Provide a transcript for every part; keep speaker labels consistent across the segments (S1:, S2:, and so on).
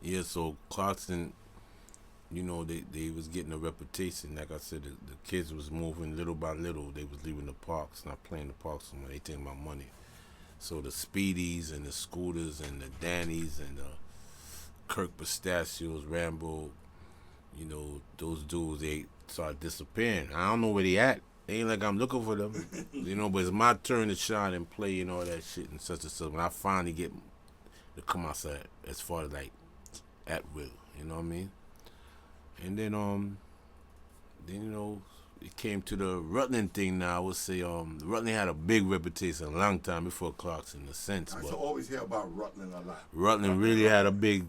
S1: Yeah, so Clarkson, you know, they was getting a reputation. Like I said, the kids was moving little by little. They was leaving the parks, not playing the parks anymore. They taking about money. So the Speedies and the Scooters and the Dannies and the Kirk Pistachios, Rambo, you know, those dudes, they started disappearing. I don't know where they at. They ain't like I'm looking for them, you know. But it's my turn to shine and play and all that shit and such and such. When I finally get to come outside, as far as like at will, you know what I mean. And then you know, it came to the Rutland thing. Now I would say Rutland had a big reputation a long time before Clarkson, in a sense.
S2: I used
S1: But
S2: to always hear about Rutland a lot.
S1: Rutland really had a big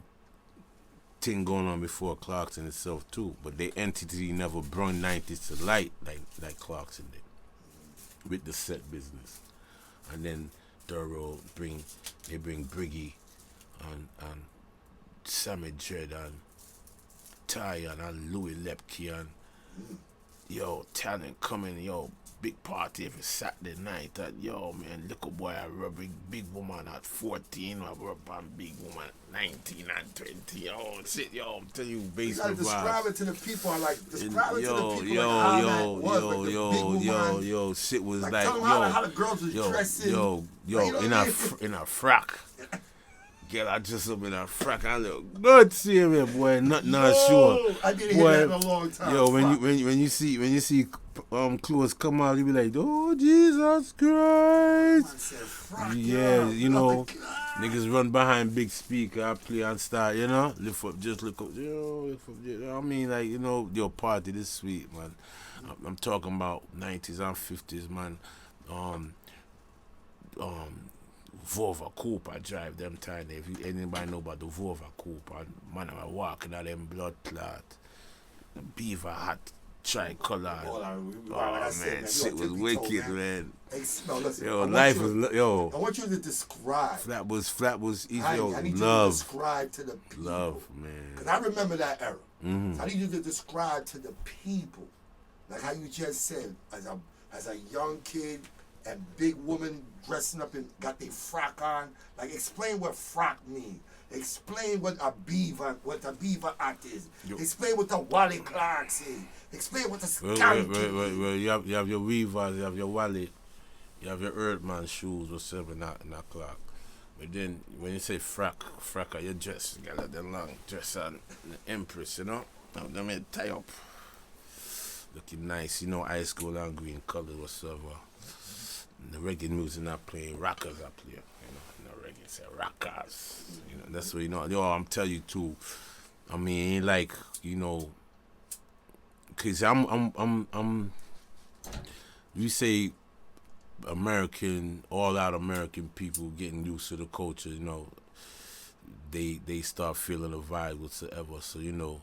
S1: thing going on before Clarkson itself too. But the entity never brought 90s to light like Clarkson did with the set business. And then Duro bring Briggy and Sammy Dread and Ty and Louis Lepke and yo, talent coming, yo, big party every Saturday night. That yo, man, little boy, I rub big woman at 14, I rub on big woman at 19 and 20. Yo, shit, yo, I'm telling you,
S2: You
S1: baseball
S2: gotta describe it to the people. I like describe it to the people.
S1: yo,
S2: like how
S1: yo,
S2: that was,
S1: yo,
S2: like the
S1: yo,
S2: big
S1: yo,
S2: woman.
S1: yo, shit was like,
S2: tell them
S1: yo,
S2: how the girls was dressing.
S1: yo,
S2: Like, you know
S1: in
S2: what I
S1: a
S2: mean?
S1: in a frock. Girl, I just up in a frock. I look good, serious boy. Nothing not sure.
S2: I didn't
S1: Boy,
S2: hear that in a long time.
S1: yo,
S2: Fuck.
S1: when you see clothes come out, you be like, oh Jesus Christ.
S2: I said, fuck,
S1: Yeah,
S2: yo.
S1: you know,
S2: God.
S1: niggas run behind big speaker, I play and start, you know, lift up, just look up, yo, lift up, I mean, like, you know, your party this sweet, man. I'm talking about 90s and 50s, man. Volvo Coupe, I drive them time. If anybody know about the Volvo Coupe, man, I'm walking out them blood clot, beaver hat, tricolor. Oh man, shit was wicked, man.
S2: Hey, no, listen,
S1: Yo, life was yo.
S2: I want you to describe.
S1: Flatbush, easy,
S2: I
S1: yo,
S2: need you to
S1: love,
S2: describe to the people.
S1: love, man.
S2: Because I remember that era.
S1: Mm-hmm.
S2: So I need you to describe to the people, like how you just said, as a young kid and big woman dressing up and got their frock on. Like, explain what frock mean. Explain what a beaver hat is. Explain what the Wally Clarks is. Explain what the skank is.
S1: Well, you have your Weavers, you have your wallet, you have your Earthman shoes or 7 o'clock. But then when you say frock you dress, you got that long dress on the Empress, you know? Now them head tie up. Looking nice, you know, ice gold and green color whatsoever. And the reggae music not playing, rockers are playing, you know, the reggae say rockers. You know, that's what you know. Yo, I'm telling you too. I mean, ain't like, you know, cause I'm you say American, all out American people getting used to the culture, you know, they start feeling the vibe whatsoever. So, you know,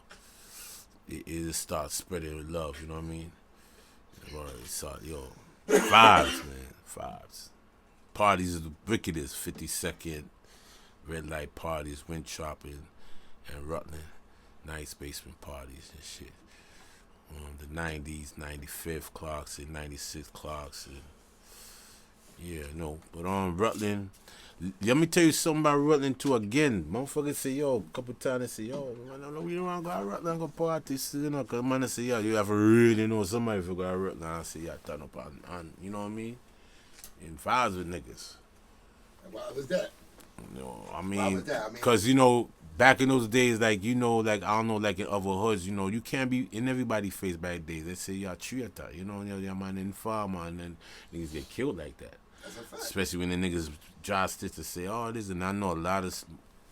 S1: it starts spreading with love, you know what I mean? Or it start, yo, vibes, man, vibes. Parties are the wickedest, 52nd, red light parties, wind shopping, and Rutland, nice basement parties and shit. The 90s, 95th clocks and 96 clocks. And yeah, no. But Rutland, let me tell you something about Rutland too again. Motherfuckers say, yo, a couple times they say, yo, man, we don't want to go to Rutland go party, you know, because man, they say, yeah, you have to really know somebody if you go to Rutland. I say, yeah, turn up on, you know what I mean? In vibes with niggas.
S2: Why was that?
S1: You know, I
S2: Why
S1: mean,
S2: was that? I mean,
S1: because, you know, back in those days, like, you know, like, I don't know, like in other hoods, you know, you can't be in everybody's face back days. They say you're a traitor, you know, you're man in farmer, and then niggas get killed like that.
S2: that's a fact.
S1: Especially when the niggas dry stitch to say, oh, this, and I know a lot of,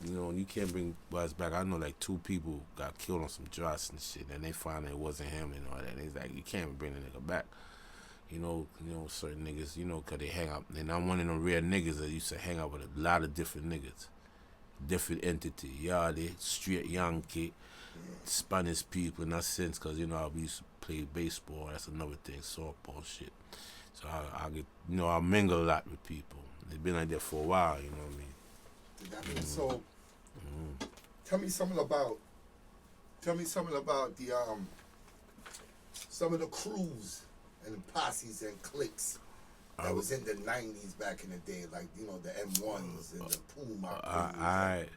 S1: you know, you can't bring boys back. I know like 2 people got killed on some dross and shit, and they found it wasn't him and all that. And it's like, you can't bring the nigga back. You know, certain niggas, you know, because they hang out. And I'm one of them rare niggas that used to hang out with a lot of different niggas. Different entity. Yardie, straight Yankee, Spanish people in that sense, because, you know, we used to play baseball. That's another thing, softball shit. So I get, you know, I mingle a lot with people. It's been like that for a while, you know what I mean?
S2: So, tell me something about the some of the crews and the posses and cliques that was in the 90s back in the day, like, you know, the M1s and the Puma crews.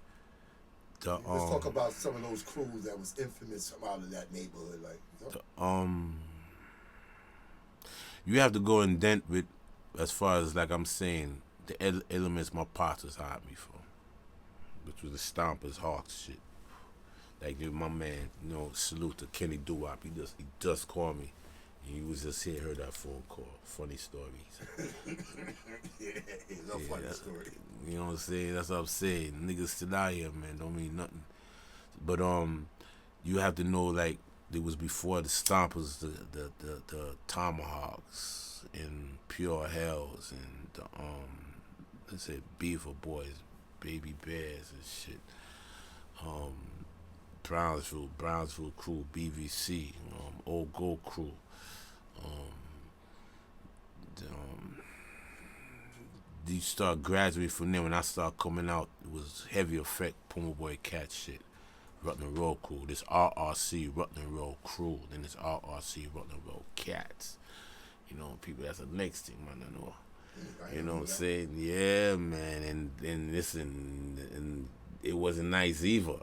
S2: Let's talk about some of those crews that was infamous from out of that neighborhood. Like, you know?
S1: You have to go in dent with, as far as like I'm saying, the elements my partners hired me for, which was the Stompers, Hawks shit. Like my man, salute to Kenny Doo-Wop. He just called me. And he was just here, heard that phone call. Funny stories.
S2: Yeah, it's a funny story.
S1: You know what I'm saying? That's what I'm saying. Niggas still out here, man. Don't mean nothing. But you have to know, like, it was before the Stompers, the Tomahawks and Pure Hells and the let's say Beaver Boys, Baby Bears and shit. Brownsville crew, BVC, Old Gold crew. You start graduating from there. When I start coming out, it was heavy effect, Puma Boy Cat shit. Rutland Road crew. This RRC Rutland Road crew. Then this RRC Rutland Road Cats. People, that's the next thing, man. I know. You know what I'm saying? Yeah, man. And listen, and it wasn't nice either.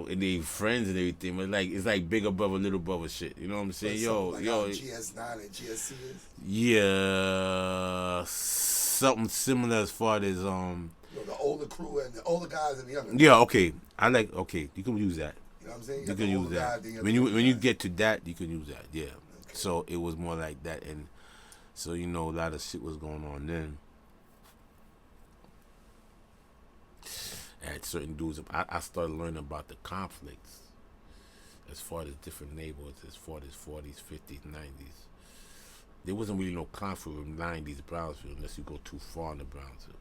S1: And they friends and everything, but it's like bigger brother, little brother shit. You know what I'm saying? Yo.
S2: GS9 and GSC is?
S1: Yeah, something similar as far as
S2: the older crew and the older guys and the younger.
S1: Yeah, okay. You can use that.
S2: You know what I'm saying?
S1: You can use that. When you get to that, you can use that. Yeah. Okay. So it was more like that, and so a lot of shit was going on then. I had certain dudes. I started learning about the conflicts as far as different neighborhoods, as far as 40s, 50s, 90s. There wasn't really no conflict with 90s Brownsville unless you go too far into Brownsville.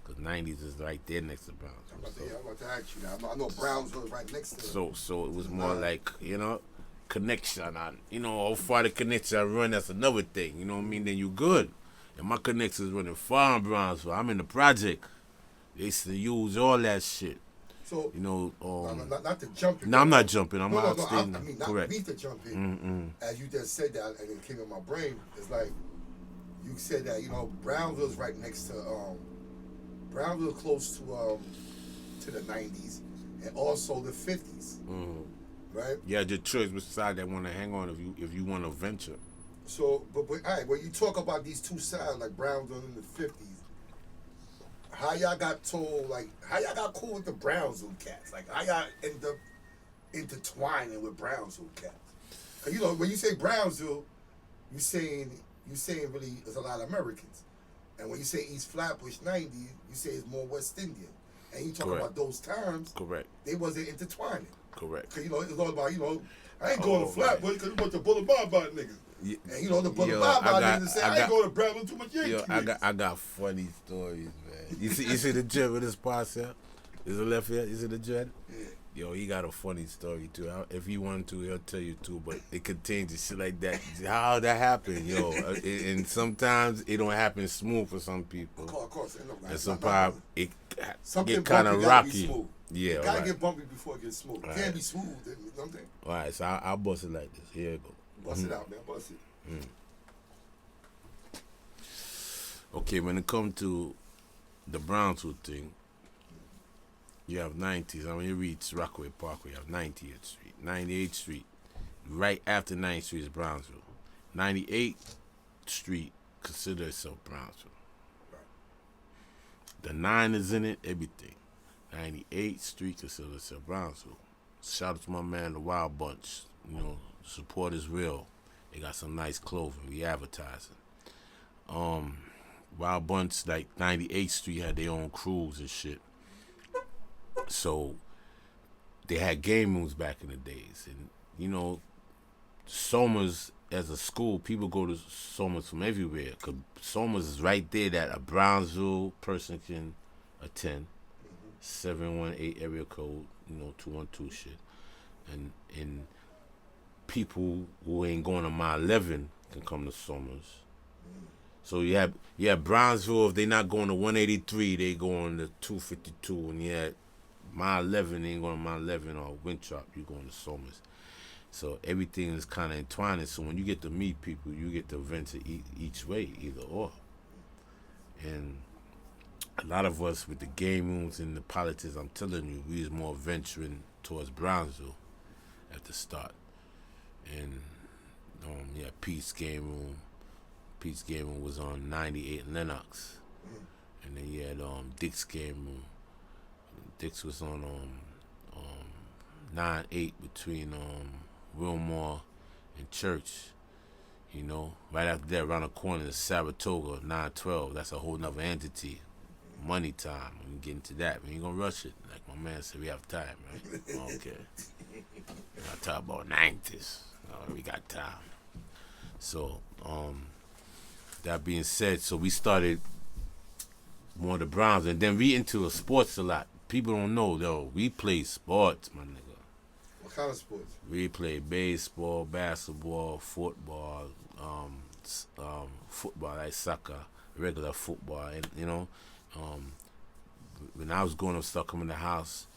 S1: Because 90s is right there next to Brownsville.
S2: I'm about to ask you that. I know Brownsville is right next to it.
S1: So it was more like, connection. How far the connection run, that's another thing. You know what I mean? Then you good. And my connection is running far in Brownsville. I'm in the project. They used to use all that shit.
S2: So, not to jump in.
S1: No, I'm not jumping. I'm
S2: not
S1: staying.
S2: Not
S1: correct.
S2: Me to jump in. As you just said that, and it came in my brain. It's like you said that Brownsville's right next to Brownsville, close to the 90s, and also the 50s. Right?
S1: Yeah, the church beside that want to hang on if you want to venture.
S2: So, but all right, when you talk about these two sides, like Brownsville in the 50s. How y'all got told, how y'all got cool with the Brownsville cats? How y'all end up intertwining with Brownsville cats? Cause when you say Brownsville, you saying really it's a lot of Americans. And when you say East Flatbush 90, you say it's more West Indian. And you talk about those times,
S1: correct.
S2: They wasn't intertwining.
S1: Correct.
S2: Cause it's all about, I ain't going to Flatbush because you want the bullet bob niggas. Yeah. And the bullet bob niggas say I ain't going to Brownsville too much Yankee.
S1: I got funny stories, man. You see the dread with his pass here? Is it left here? You see the dread?
S2: Yeah.
S1: Yo, he got a funny story too. If he wanted to, he'll tell you too. But it contains shit like that. How that happened, yo? And sometimes it don't happen smooth for some people.
S2: Of course.
S1: And sometimes it get kind of rocky. Yeah,
S2: it gotta get bumpy before it gets smooth. It can't be smooth. You know what I'm saying?
S1: All right, so I'll bust it like this. Here it go.
S2: Bust it out, man. Bust it.
S1: Okay, when it comes to the Brownsville thing, you have 90s. When you reach Rockaway Parkway, you have 90th Street. 98th Street, right after 9th Street is Brownsville. 98th Street, consider itself Brownsville. The 9 is in it, everything. 98th Street, consider itself Brownsville. Shout out to my man, the Wild Bunch. Support is real. They got some nice clothing. We advertising. Wild Bunch, like 98th Street, had their own crews and shit. So they had game rooms back in the days. And, Somers, as a school, people go to Somers from everywhere. Because Somers is right there that a Brownsville person can attend. 718 area code, 212 shit. And people who ain't going to my 11 can come to Somers. So you have Brownsville, if they not going to 183, they going to 252. And you had my 11, they ain't going to my 11 or Winthrop, you going to Somers. So everything is kind of entwined. So when you get to meet people, you get to venture each way, either or. And a lot of us with the game rooms and the politics, I'm telling you, we was more venturing towards Brownsville at the start. And yeah, Pete's game room. Pete's game room was on 98 Lenox. And then you had Dick's game room. Dick's was on 9-8 between Wilmore and Church. You know, right after that, around the corner is Saratoga, 912. That's a whole nother entity. Money time. We can get into that. We ain't gonna rush it. Like my man said, we have time, right? Okay. I talk about 90s. We got time. So, that being said, so we started more of the Browns, and then we into sports a lot. People don't know, though. We play sports, my nigga.
S2: What kind of sports?
S1: We play baseball, basketball, football, football like soccer, regular football, and you know, when I was growing up, stuck coming to the house,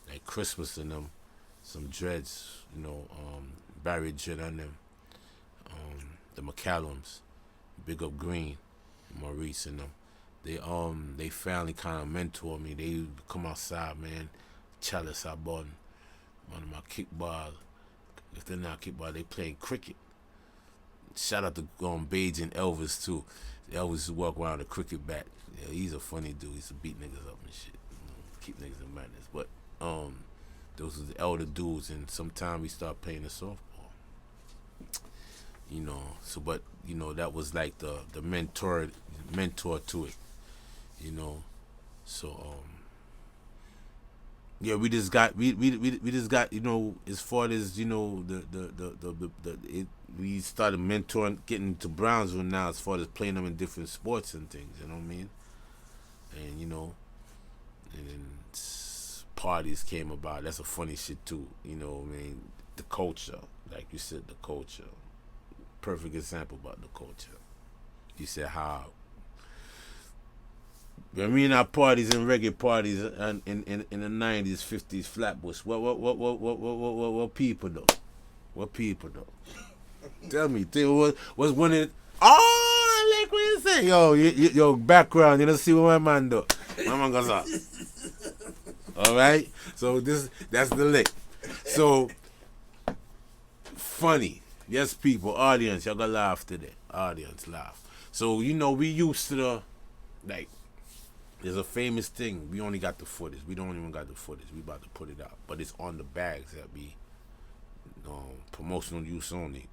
S1: like Christmas and them, some dreads, you know, Barry Dread and them, the McCallums, Big Up Green, Maurice and them. They finally kind of mentored me. They would come outside, man. Chalice, I bought one of my kickball. If they're not kickball, they playing cricket. Shout out to Beige and Elvis too. Elvis used to walk around with a cricket bat. Yeah, he's a funny dude. He used to beat niggas up and shit. Keep niggas in madness. But those are the elder dudes, and sometimes we start playing the softball. You know, so but you know that was like the mentor to it. You know, so yeah, we just got you know, as far as you know we started mentoring, getting to Brownsville now as far as playing them in different sports and things. You know what I mean? And you know, and then parties came about. That's a funny shit too. You know what I mean? The culture, like you said, the culture. Perfect example about the culture. You said how when we in our parties and reggae parties in the 90s, 50s, Flatbush, what people though? What people though? Tell me, what's one of oh, like what you say? Yo, background, you don't see what my man do. My man goes up. Alright? So that's the lick. So funny. Yes, people, audience, y'all gonna laugh today. Audience, laugh. So, you know, we used to the, like, there's a famous thing. We only got the footage. We don't even got the footage. We about to put it out. But it's on the bags that be promotional use only.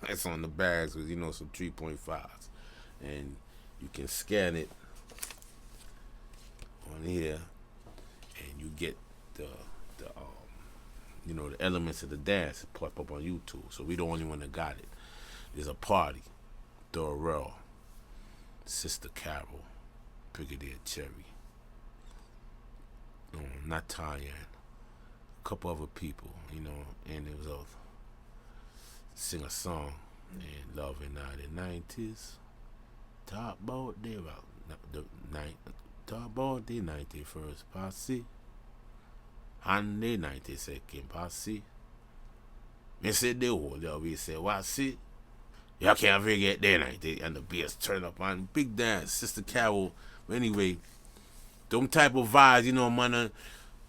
S1: It's on the bags with, you know, some 3.5s. And you can scan it on here, and you get the you know, the elements of the dance pop up on YouTube. So we the only one that got it. There's a party. Dorrell, Sister Carol, Brigadier Cherry, not Tanya, a couple other people, you know, and it was a sing a song and Love in the 90s. Talk about the talk about the 91st posse. And the 92nd posse. Me say the whole day we say, what see? You can't forget the 90 and the bass turn up on big dance, Sister Carol. Anyway, them type of vibes, you know, man,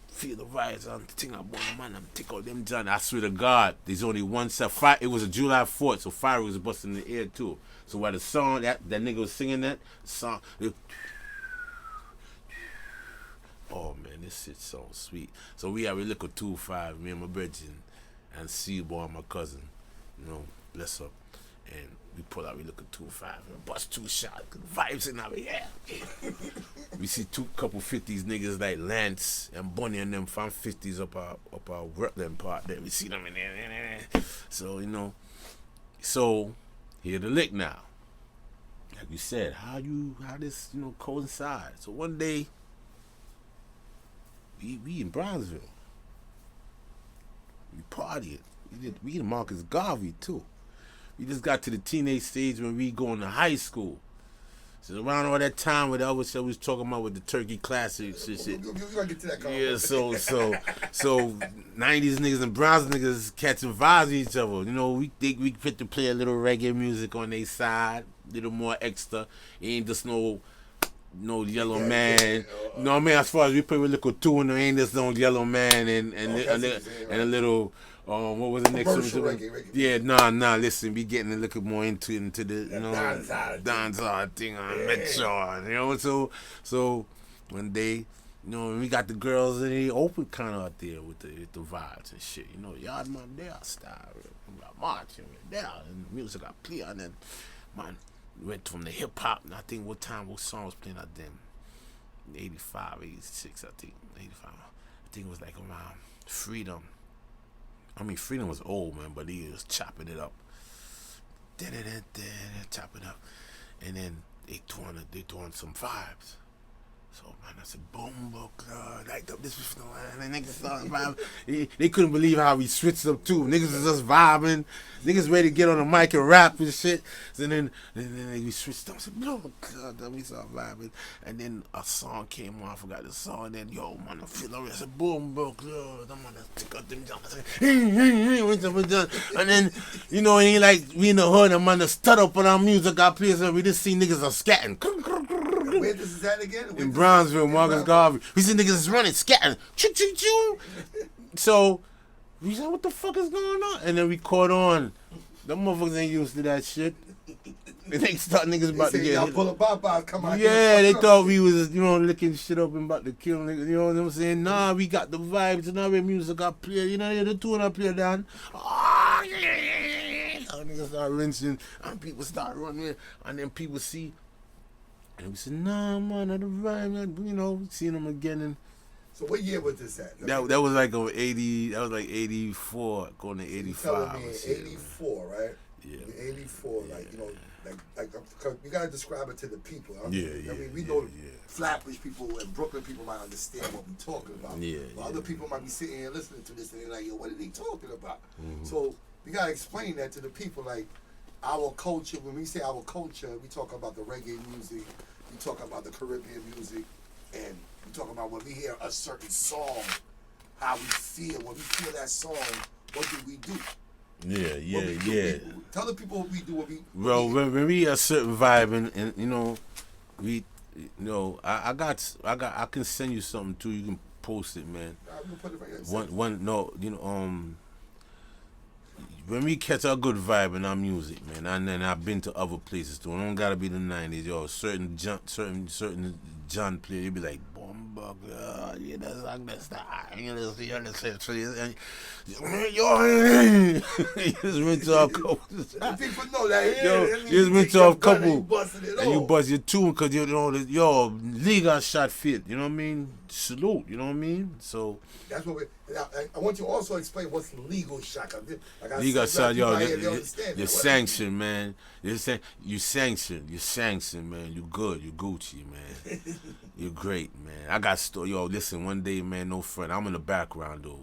S1: feel the vibes and think about man, I'm take out them John. I swear to God, there's only one set. Fire, it was a July 4th, so fire was busting in the air too. So while the song that nigga was singing that song, oh man, this shit's so sweet. So we have a little 2-5, me and my brethren, and C-Boy, my cousin, you know, bless up. And we pull out, we look at 2-5, and bust 2 shots, vibes in our yeah. We see couple 50s niggas like Lance and Bunny and them from 50s up our Rutland part there. We see them in there. So, you know, so here the lick now. Like you said, how this, you know, coincide. So one day, we in Brownsville. We partying. We in Marcus Garvey too. We just got to the teenage stage when we going to high school. So around all that time with Elvis that was talking about with the Turkey Classics and shit.
S2: You gotta get to that comment.
S1: Yeah, so 90s niggas and Browns niggas catching vibes with each other. You know, we think we fit to play a little reggae music on their side, a little more extra. It ain't just no no yellow man. You know what I mean? As far as we play with little tune, there ain't this no yellow man and a little what was the next one?
S2: Reggae.
S1: Yeah, nah. Listen, we getting a little more into the you know dancehall thing on Metro. You know, so one day, you know, we got the girls and they open kind of out there with the vibes and shit. You know, yard man there style, we got marching there, and the music got play, and then man. Went from the hip hop, and I think what song was playing out then? 85, 86, I think. 85. I think it was like around Freedom. I mean, Freedom was old, man, but he was chopping it up. Chopping up. And then they throwing some vibes. So, man, I said, boom, light up this was and niggas started vibing. They couldn't believe how we switched up, too. Niggas was just vibing. Niggas ready to get on the mic and rap and shit. So then we switched up. I said, oh, God, then we started vibing. And then a song came on. I forgot the song. And then, yo, man, I feel already. I said, boom, I'm gonna take out them jumps. I said, and then, you know, and he like, we in the hood, and man, the stud up on our music got played. So we just see niggas are scatting.
S2: Where this is that again?
S1: In Brownsville, Marcus Garvey. We see niggas is running, scatting. Choo. So, we said, what the fuck is going on? And then we caught on. Them motherfuckers ain't used to that shit. And they start niggas about to get
S2: y'all pull a bop come out.
S1: Yeah, they thought we was, you know, licking shit up and about to kill niggas. You know what I'm saying? Nah, we got the vibes and our music got played. You know, the tune up here down. Oh, yeah. Niggas start rinsing. And people start running. And then people see. And we said, nah, man, not the vibe, man. You know, seen them again. And
S2: so what year was this at?
S1: That was like 80. That was like 84, going to 85.
S2: Telling me 84, right?
S1: Yeah.
S2: 84,
S1: yeah.
S2: Like, you know, like you gotta describe it to the people. I mean, we
S1: yeah,
S2: know Flatbush people and Brooklyn people might understand what we're talking about.
S1: Yeah.
S2: But other people might be sitting here listening to this and they're like, yo, what are they talking about?
S1: Mm-hmm.
S2: So we gotta explain that to the people, like. Our culture, when we say our culture, we talk about the reggae music, we talk about the Caribbean music, and we talk about when we hear a certain song, how we feel. When we feel that song, what do we do?
S1: Yeah.
S2: Tell the people what we do.
S1: When we a certain vibe, and you know, we, you know, I can send you something too. You can post it, man.
S2: I'm gonna put it right here.
S1: No, you know, when we catch a good vibe in our music, man, and then I've been to other places too. It don't gotta be the 90s, yo. Certain John play, you be like, Bomba, yeah, that's the you understand? Yo, just went to a couple.
S2: People know that.
S1: Yo, just went to a couple, and you bust your tune because you know yo, Lee got shot fit. You know what I mean? Salute. You know what I mean? So
S2: that's what we. I want you to also explain what's legal shot. Like
S1: legal shot, yo. You're sanctioned, man. You sanctioned, man. You good. You Gucci, man. You're great, man. I got yo. Listen, one day, man, no friend. I'm in the background though.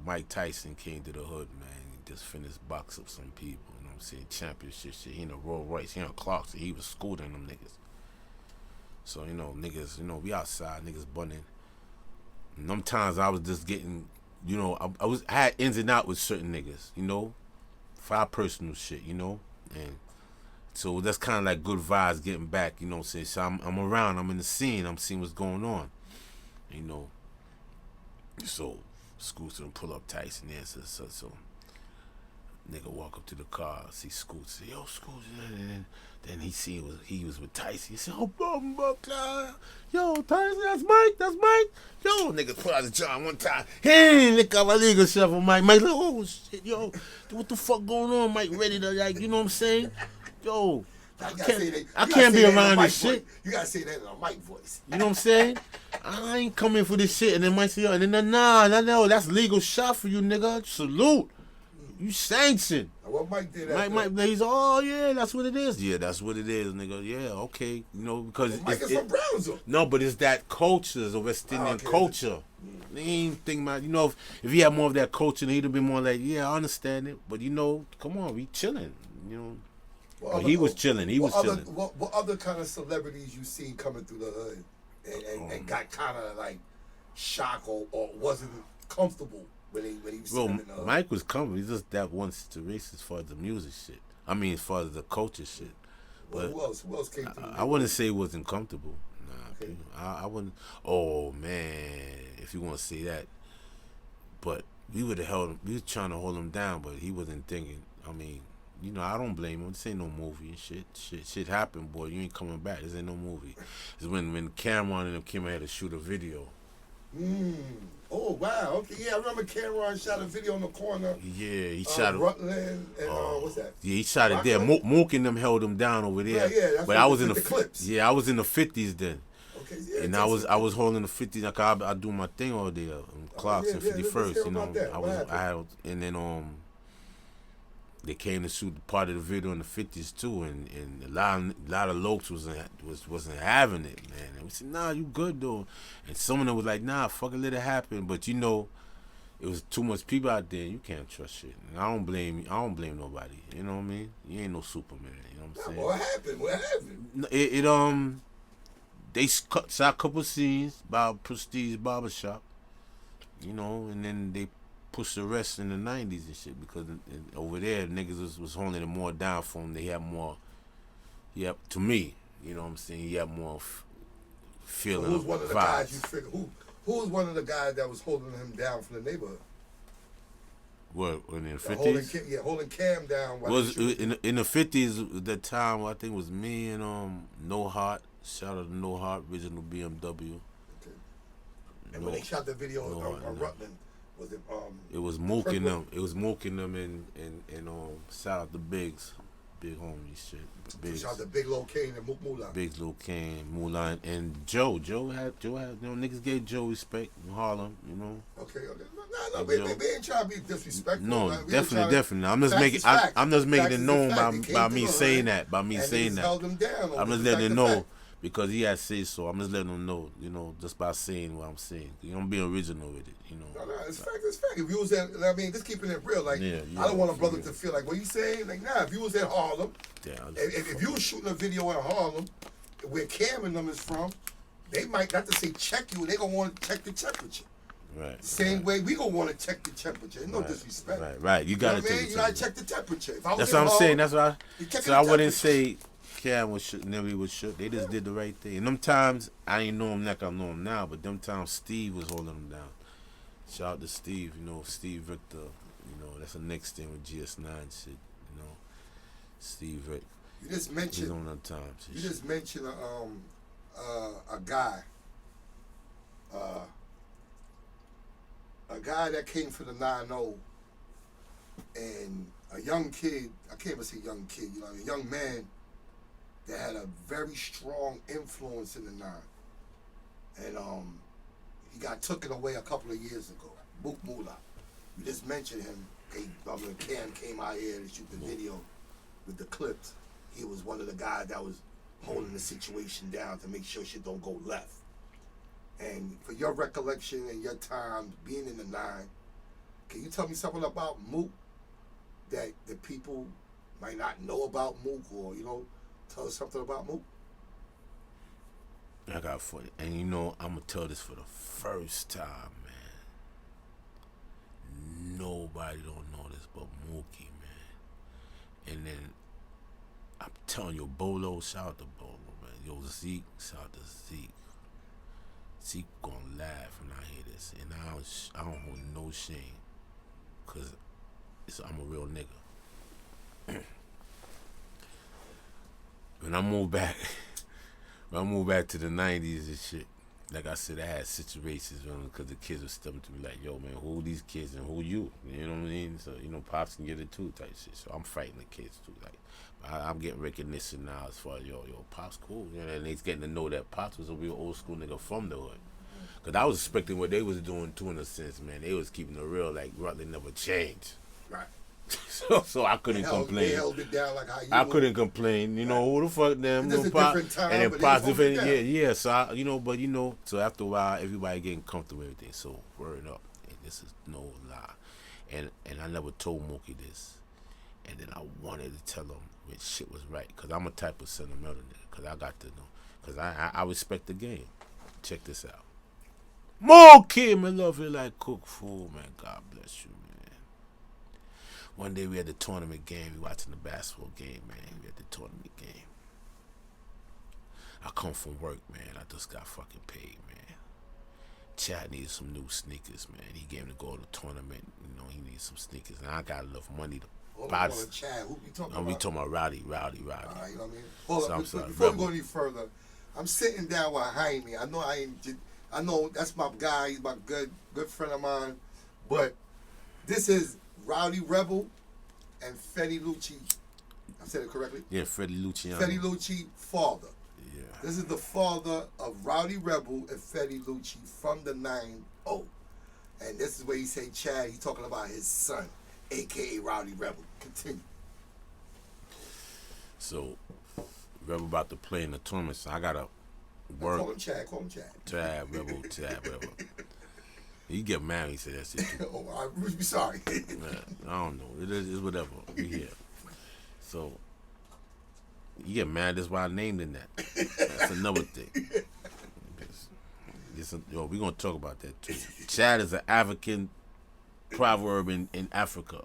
S1: Mike Tyson came to the hood, man. He just finished box up some people. You know what I'm saying? Championship shit. He in a Rolls Royce. He in a Clarkson. He was schooling them niggas. So you know, niggas. You know, we outside, niggas bunning. And them times I was just getting, you know, I had ins and out with certain niggas, you know, for our personal shit, you know, and so that's kind of like good vibes getting back, you know what I'm saying? So I'm around, I'm in the scene, I'm seeing what's going on, you know. So Scooter pull up Tyson there, so nigga walk up to the car, see Scooter, say, yo, Scooter, and then he was with Tyson. He said, oh, yo, Tyson, that's Mike. Yo, nigga pull out the John one time. Hey, nigga, got my legal shuffle, Mike. Mike, like, oh, shit, yo, what the fuck going on, Mike? Ready to, like, you know what I'm saying? Yo, I can't be around this shit.
S2: You gotta say that in a Mike voice.
S1: You know what I'm saying? I ain't coming for this shit. And then Mike say, yo, and then, nah, that's legal shot for you, nigga. Salute. You sanctioned.
S2: What Mike did
S1: Mike, he's oh yeah, that's what it is. Yeah, that's what it is, nigga. Yeah, okay. You know, because
S2: Mike is from Brownsville.
S1: No, but it's that culture, it's a West Indian culture. They ain't thinking about, you know, if he had more of that culture, he'd have been more like, yeah, I understand it. But you know, come on, we chilling. You know. He was chilling.
S2: What other kind of celebrities you seen coming through the hood and got kind of like shocked or wasn't comfortable? When he was
S1: Mike was comfortable. He's just that one situation as far as the music shit. I mean, as far as the culture shit. But
S2: who else came through?
S1: I wouldn't say he wasn't comfortable.
S2: Okay.
S1: I wouldn't. Oh man, if you want to say that, but we would have held him. We was trying to hold him down, but he wasn't thinking. I mean, you know, I don't blame him. This ain't no movie and shit. Shit happened, boy. You ain't coming back. This ain't no movie. It's when CAMEON and them came out to shoot a video.
S2: Oh wow. Okay. Yeah, I remember Cameron shot a video in the corner.
S1: Yeah, he shot
S2: Rutland and what's that?
S1: Yeah, he shot it there. Mook and them held him down over there.
S2: Yeah, that's
S1: but
S2: what
S1: I was in the
S2: clips.
S1: Yeah, I was in the 50s then.
S2: Okay, yeah,
S1: and I was holding the 50s. Like I do my thing all day in Clarks and 51st. You know, I had, and then they came to shoot part of the video in the 50s too, and a lot of lokes wasn't having it, man. And we said, nah, you good though. And some of them was like, nah, fuck it, let it happen. But you know, it was too much people out there. You can't trust shit. And I don't blame nobody. You know what I mean? You ain't no Superman. You know what I'm saying?
S2: What happened?
S1: They shot a couple scenes by Prestige Barbershop. You know, and then they pushed the rest in the 90s and shit, because over there niggas was holding it more down for him. They had more. Yeah, to me, you know what I'm saying. He had more feeling.
S2: So who's one of the guys you figure? Who's one of the guys that was holding him down from the neighborhood?
S1: What, in the 50s?
S2: Holding Cam down.
S1: Was in the 50s at that time? I think it was me and No Heart. Shout out to No Heart, original BMW.
S2: Okay. And when they shot the video on Rutland, was it
S1: It was Mook and them. It was Mook and them and shout out to Biggs, big homie shit. Biggs.
S2: Shout out to Big Lil Kane and Mook Mula.
S1: Big Lil Kane, Mula, and Joe. Joe had you know, niggas gave Joe respect in Harlem. You know.
S2: Okay. No, we ain't trying to be disrespectful.
S1: No,
S2: like,
S1: definitely. I'm just making it known by me saying that. By me saying that.
S2: Held him down.
S1: I'm just letting him know. Because he had said so, I'm just letting him know, you know, just by saying what I'm saying. You don't be original with it, you know.
S2: No, it's fact. If you was at, I mean, just keeping it real. Like, I don't want a brother to feel like, what you saying? Like, nah, if you was at Harlem, if you was shooting a video in Harlem, where Cam and them is from, they might, not to say check you, they gonna want to check the temperature.
S1: Right.
S2: Same way we gonna want to check the temperature. No disrespect.
S1: Right. You gotta
S2: check the temperature.
S1: That's what I'm saying. That's why. So I wouldn't say Cam was shook, Nelly was shook. They just did the right thing. And them times, I ain't know him like I know him now, but them times Steve was holding him down. Shout out to Steve, you know, Steve Victor. You know, that's the next thing with GS9 shit, you know. Steve Victor.
S2: You just mentioned,
S1: he's on them times.
S2: You just mentioned a guy that came for the 9-0, and a young kid, I can't even say young kid, you know, a young man that had a very strong influence in the 9. And he got taken away a couple of years ago. Mook Mula. You just mentioned him. When Cam came out here to shoot the video with the clips, he was one of the guys that was holding the situation down to make sure shit don't go left. And for your recollection and your time being in the 9, can you tell me something about Mook that the people might not know about Mook, or, you know, tell us something about Mook?
S1: I got funny, and you know, I'm gonna tell this for the first time, man. Nobody don't know this but Mookie, man. And then I'm telling you, Bolo, shout out to Bolo, man. Yo, Zeke, shout out to Zeke. Zeke gonna laugh when I hear this, and I don't hold no shame, cause I'm a real nigga. When I moved back to the 90s and shit, like I said, I had situations because the kids were stepping to me like, yo, man, who these kids and who you? You know what I mean? So, you know, Pops can get it too type shit. So I'm fighting the kids too. Like, I'm getting recognition now as far as, yo, Pops cool. You know, and they's getting to know that Pops was a real old school nigga from the hood. Because I was expecting what they was doing too, in a sense, man. They was keeping it real, like, Rutland never changed.
S2: Right.
S1: So I couldn't complain.
S2: They held it down like how you
S1: I couldn't complain. You know, who the fuck them?
S2: It's a different time,
S1: and then
S2: but
S1: Pops different.
S2: Yeah.
S1: So I, you know, but you know, so after a while, everybody getting comfortable with everything. So word up, and this is no lie. And I never told Mookie this, and then I wanted to tell him when shit was right, cause I'm a type of sentimental nigga, cause I got to know, cause I respect the game. Check this out. Mookie, man, love you like cook food, man. God bless you, man. One day we had the tournament game. We watching the basketball game, man. We had the tournament game. I come from work, man. I just got fucking paid, man. Chad needs some new sneakers, man. He gave him to go to the tournament. You know, he needs some sneakers. And I got enough money to buy this.
S2: Chad, who you talking
S1: about? We talking about Rowdy.
S2: You know what I mean?
S1: Hold
S2: up,
S1: before
S2: we go any further, I'm sitting down with HYMIE. I know that's my guy. He's my good friend of mine. But this is Rowdy Rebel and Fetty Lucci. I said it correctly?
S1: Yeah, Fetty Lucci.
S2: Fetty Lucci, father.
S1: Yeah.
S2: This is the father of Rowdy Rebel and Fetty Lucci from the 9-0. And this is where he say Chad, he's talking about his son, a.k.a. Rowdy Rebel. Continue.
S1: So, Rebel about to play in the tournament, so I got to work.
S2: Call him Chad.
S1: Chad Rebel. He get mad when he say that shit too.
S2: Oh, I'm sorry.
S1: I don't know. It's whatever. We here. So, you get mad, that's why I named him that. That's another thing. Yo, we're going to talk about that too. Chad is an African proverb in Africa.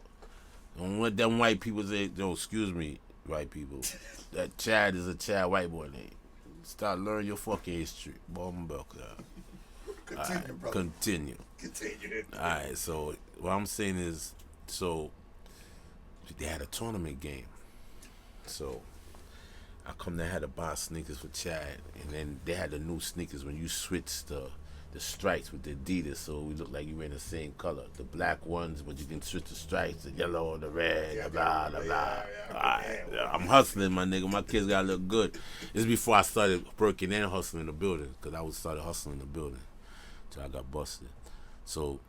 S1: Don't let them white people say, yo, excuse me, white people. That Chad is a Chad white boy name. Start learning your fucking history.
S2: Continue, brother.
S1: Continue. Alright, so what I'm saying is, so they had a tournament game. So I come there, had to buy sneakers for Chad, and then they had the new sneakers when you switch the stripes with the Adidas, so we look like you were in the same color. The black ones, but you can switch the stripes, the yellow, the red, blah, blah, blah. I'm hustling, my nigga. My kids gotta look good. This is before I started working and hustling in the building, because I started hustling in the building till I got busted. So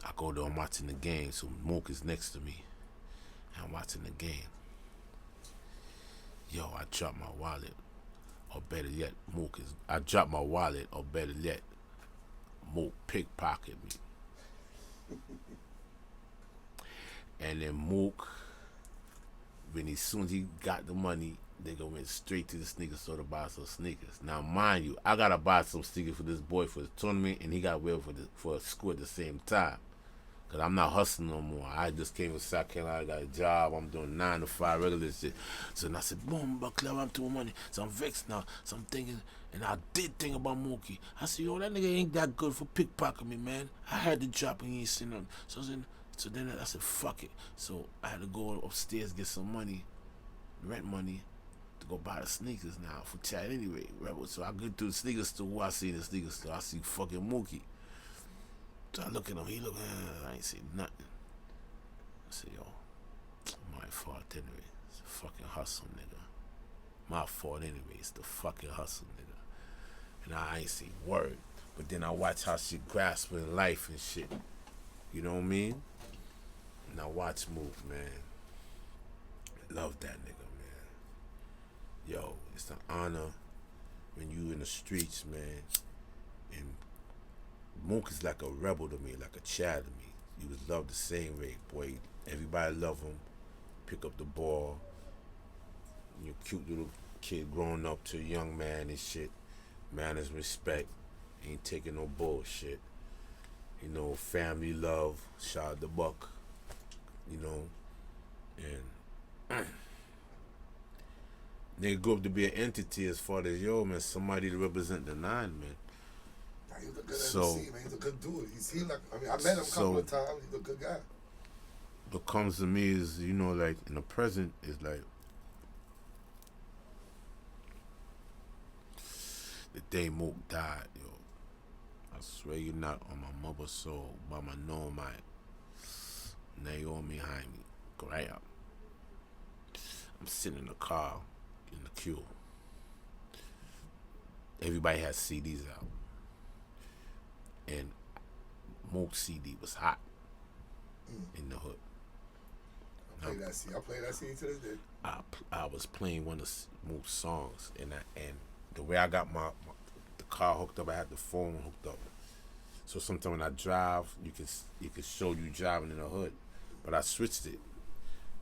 S1: I go there, I'm watching the game, so Mook is next to me. I'm watching the game. Yo, I dropped my wallet, or better yet, I dropped my wallet, or better yet, Mook pickpocketed me. And then Mook, as soon as he got the money, nigga went straight to the sneaker store to buy some sneakers. Now, mind you, I gotta buy some sneakers for this boy for the tournament, and he got wear for a school at the same time. Cause I'm not hustling no more. I just came from South Carolina, got a job. I'm doing 9 to 5 regular shit. So then I said, boom, but clear, I'm too money. So I'm vexed now. So I'm thinking, and I did think about Mookie. I said, yo, that nigga ain't that good for pickpocketing me, man. I had to drop and he ain't seen nothing. So then I said, fuck it. So I had to go upstairs, get some money, rent money, to go buy the sneakers now for Chad anyway. Rebel. So I go to the sneaker store. Who I see in the sneaker store? I see fucking Mookie. So I look at him, he look, I ain't see nothing. I said, yo, my fault anyway. It's a fucking hustle, nigga. My fault anyway. It's the fucking hustle, nigga. And I ain't see word. But then I watch how she grasping life and shit. You know what I mean? And I watch Mook, man. Love that nigga, man. Yo, it's an honor when you in the streets, man. And Mook is like a rebel to me, like a child to me. He was loved the same way, boy. Everybody love him. Pick up the ball. You're a cute little kid growing up to a young man and shit. Manners, respect. Ain't taking no bullshit. You know, family love. Shout out the Buck. You know, and nigga grew up to be an entity as far as yo, man. Somebody to represent the 9, man.
S2: He's a good MC, man. He's a good dude. He seemed like, I met him a couple of times. He's a good guy.
S1: What comes to me is, you know, like, in the present, is like, the day Mook died, yo. I swear you're not on my mother's soul, but my know my Naomi HYMIE. Grab. I'm sitting in the car, in the queue. Everybody has CDs out. And Mook's CD was hot in the hood.
S2: I play that CD to this day.
S1: I was playing one of Mook's songs, and the way I got the car hooked up, I had the phone hooked up. So sometimes when I drive, you can show you driving in the hood, but I switched it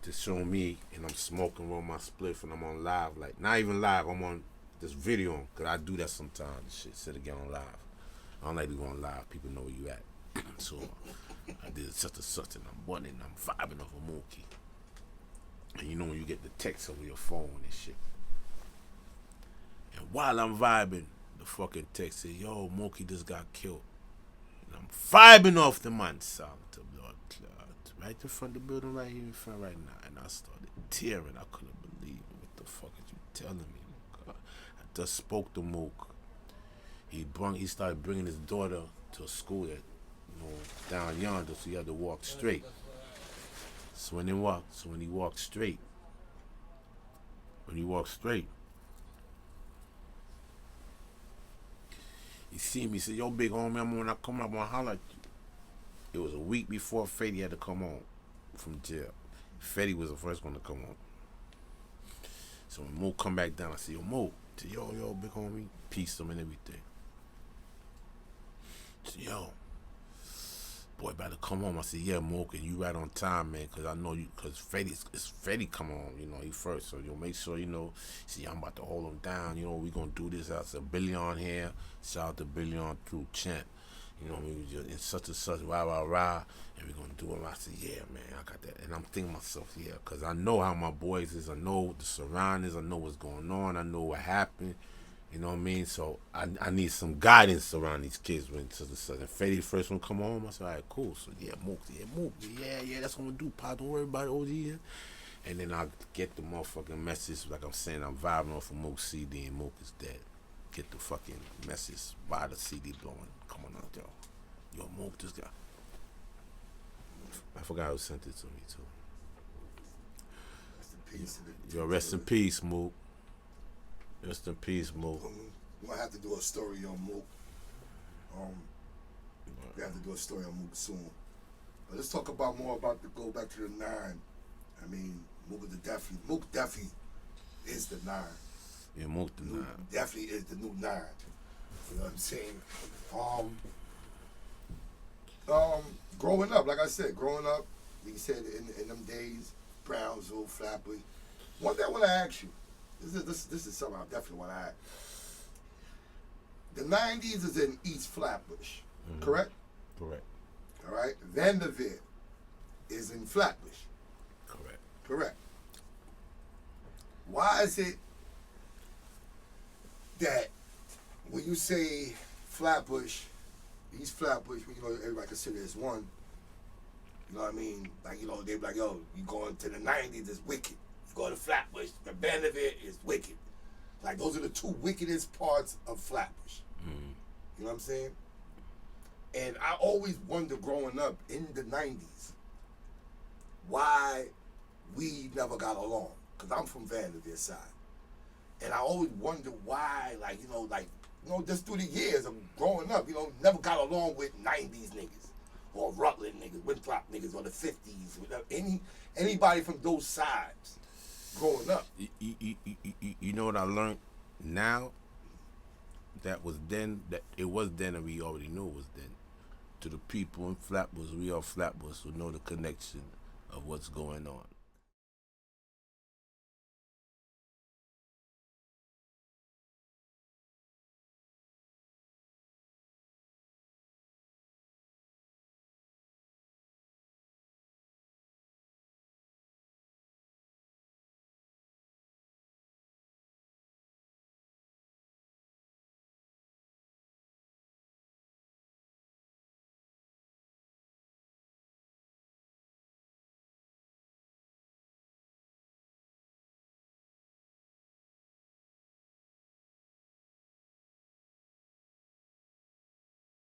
S1: to show me, and I'm smoking on my spliff, and I'm on live, like not even live. I'm on this video, cause I do that sometimes. Shit, instead of getting on live. I don't like to go on live. People know where you at. So I did such and such, and I'm running, I'm vibing off a Mookie. And you know when you get the text over your phone and shit. And while I'm vibing, the fucking text said, yo, Mookie just got killed. And I'm vibing off the man sound to blood clot. Right in front of the building right here in front right now. And I started tearing. I couldn't believe it. What the fuck is you telling me? God. I just spoke to Mook. He started bringing his daughter to a school that, down yonder, so he had to walk straight. So when he walked straight, he see me, he said, yo, big homie, when I come up, I'm gonna holler at you. It was a week before Fetty had to come home from jail. Fetty was the first one to come home. So when Mook come back down, I said, yo, Mook, yo, big homie, peace him and everything. I said, yo, boy, about to come home. I said, yeah, Mook, and you right on time, man, because I know you, because Fetty come on, he first, so you'll make sure, see, I'm about to hold him down, we going to do this. I said, Billion here, shout out to Billion through Champ, we was just in such and such, rah, and we going to do it. I said, yeah, man, I got that, and I'm thinking to myself, yeah, because I know how my boys is, I know the surroundings, I know what's going on, I know what happened. You know what I mean? So I need some guidance around these kids when to the southern. Fetty the first one come home. I said, all right, cool. So Mook, yeah, that's what I'm gonna do, Pop. Don't worry about it, OG. And then I get the motherfucking message, like I'm saying, I'm vibing off of Mook's CD and Mook is dead. Get the fucking message, buy the CD blowing. Come on out, yo, Mook, this guy. I forgot who sent it to me too.
S2: Rest in peace.
S1: Yo, rest in peace, Mook. Rest in peace, Mook.
S2: We're gonna have to do a story on Mook. We have to do a story on Mook soon. But let's talk about go back to the 9. I mean, Mook definitely is the 9.
S1: Yeah, Mook the 9.
S2: Definitely is the new 9. You know what I'm saying? Growing up, like I said, like you said, in them days, Brownsville, Flatbush. One thing I want to ask you. This is something I definitely want to add. The 90s is in East Flatbush, correct?
S1: Correct.
S2: All right. Vanderveer is in Flatbush. Correct. Why is it that when you say Flatbush, East Flatbush, everybody consider it as one, you know what I mean? Like, they be like, yo, you going to the 90s is wicked. Go to Flatbush. The Vanderveer is wicked. Like, those are the two wickedest parts of Flatbush. You know what I'm saying? And I always wonder growing up in the 90s why we never got along. Because I'm from Vanderveer side. And I always wonder why, just through the years of growing up, never got along with 90s niggas. Or Rutland niggas, Winthrop niggas, or the 50s. Anybody from those sides. Growing up,
S1: you know what I learned now? That was then. That it was then, and we already knew it was then. To the people in Flatbush, we are Flatbush, who know the connection of what's going on.